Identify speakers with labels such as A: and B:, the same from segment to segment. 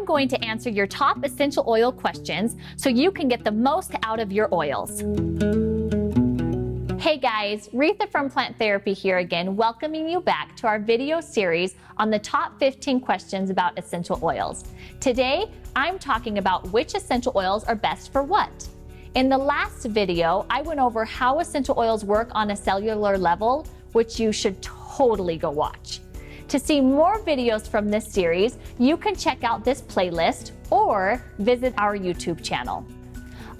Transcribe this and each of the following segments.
A: I'm going to answer your top essential oil questions so you can get the most out of your oils. Hey guys, Retha from Plant Therapy here again, welcoming you back to our video series on the top 15 questions about essential oils. Today, I'm talking about which essential oils are best for what. In the last video, I went over how essential oils work on a cellular level, which you should totally go watch. To see more videos from this series, you can check out this playlist or visit our YouTube channel.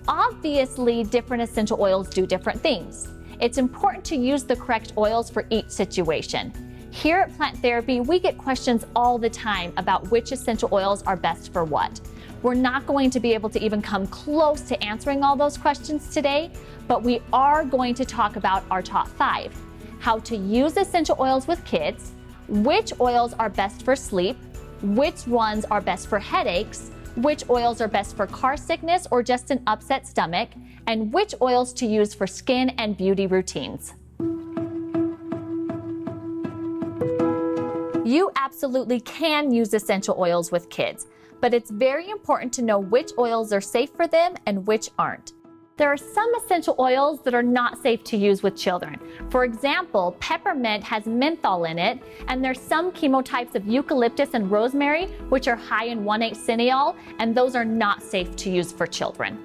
A: Obviously, different essential oils do different things. It's important to use the correct oils for each situation. Here at Plant Therapy, we get questions all the time about which essential oils are best for what. We're not going to be able to even come close to answering all those questions today, but we are going to talk about our top 5. How to use essential oils with kids, which oils are best for sleep, which ones are best for headaches, which oils are best for car sickness or just an upset stomach, and which oils to use for skin and beauty routines. You absolutely can use essential oils with kids, but it's very important to know which oils are safe for them and which aren't. There are some essential oils that are not safe to use with children. For example, peppermint has menthol in it, and there's some chemotypes of eucalyptus and rosemary which are high in 1,8-cineol, and those are not safe to use for children.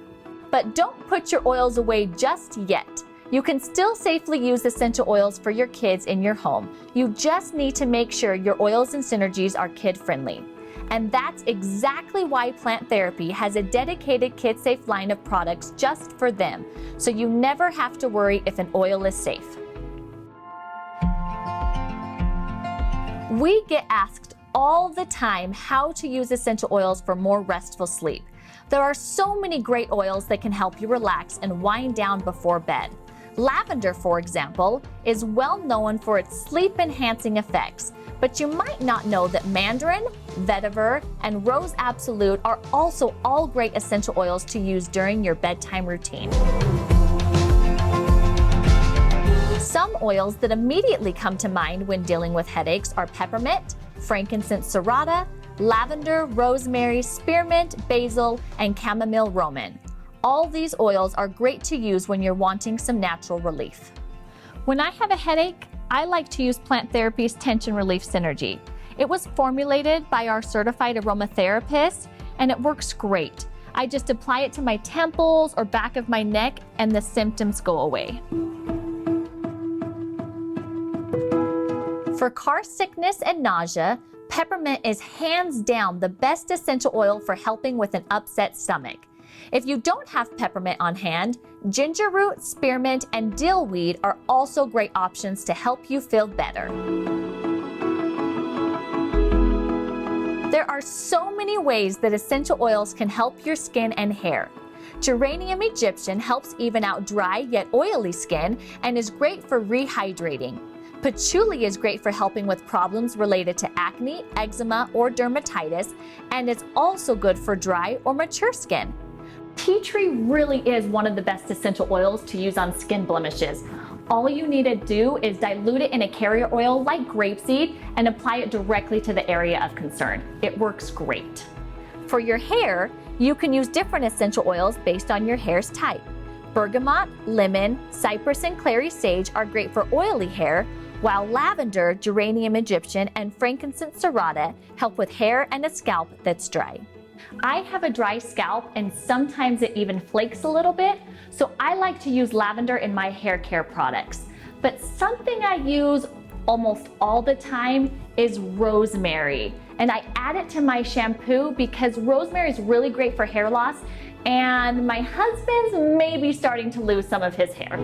A: But don't put your oils away just yet. You can still safely use essential oils for your kids in your home. You just need to make sure your oils and synergies are kid-friendly. And that's exactly why Plant Therapy has a dedicated kid-safe line of products just for them, so you never have to worry if an oil is safe. We get asked all the time how to use essential oils for more restful sleep. There are so many great oils that can help you relax and wind down before bed. Lavender, for example, is well known for its sleep-enhancing effects, but you might not know that mandarin, vetiver, and rose absolute are also all great essential oils to use during your bedtime routine. Some oils that immediately come to mind when dealing with headaches are peppermint, frankincense serrata, lavender, rosemary, spearmint, basil, and chamomile romaine. All these oils are great to use when you're wanting some natural relief. When I have a headache, I like to use Plant Therapy's Tension Relief Synergy. It was formulated by our certified aromatherapist, and it works great. I just apply it to my temples or back of my neck, and the symptoms go away. For car sickness and nausea, peppermint is hands down the best essential oil for helping with an upset stomach. If you don't have peppermint on hand, ginger root, spearmint, and dillweed are also great options to help you feel better. There are so many ways that essential oils can help your skin and hair. Geranium Egyptian helps even out dry yet oily skin and is great for rehydrating. Patchouli is great for helping with problems related to acne, eczema, or dermatitis, and it's also good for dry or mature skin. Tea tree really is one of the best essential oils to use on skin blemishes. All you need to do is dilute it in a carrier oil like grapeseed and apply it directly to the area of concern. It works great. For your hair, you can use different essential oils based on your hair's type. Bergamot, lemon, cypress, and clary sage are great for oily hair, while lavender, geranium Egyptian, and frankincense serrata help with hair and a scalp that's dry. I have a dry scalp and sometimes it even flakes a little bit, so I like to use lavender in my hair care products. But something I use almost all the time is rosemary, and I add it to my shampoo because rosemary is really great for hair loss, and my husband's maybe starting to lose some of his hair.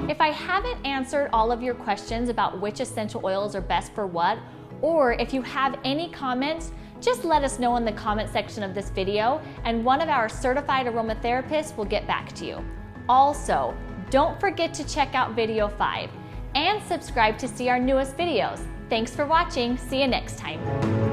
A: If I haven't answered all of your questions about which essential oils are best for what, or if you have any comments, just let us know in the comment section of this video, and one of our certified aromatherapists will get back to you. Also, don't forget to check out video 5 and subscribe to see our newest videos. Thanks for watching. See you next time.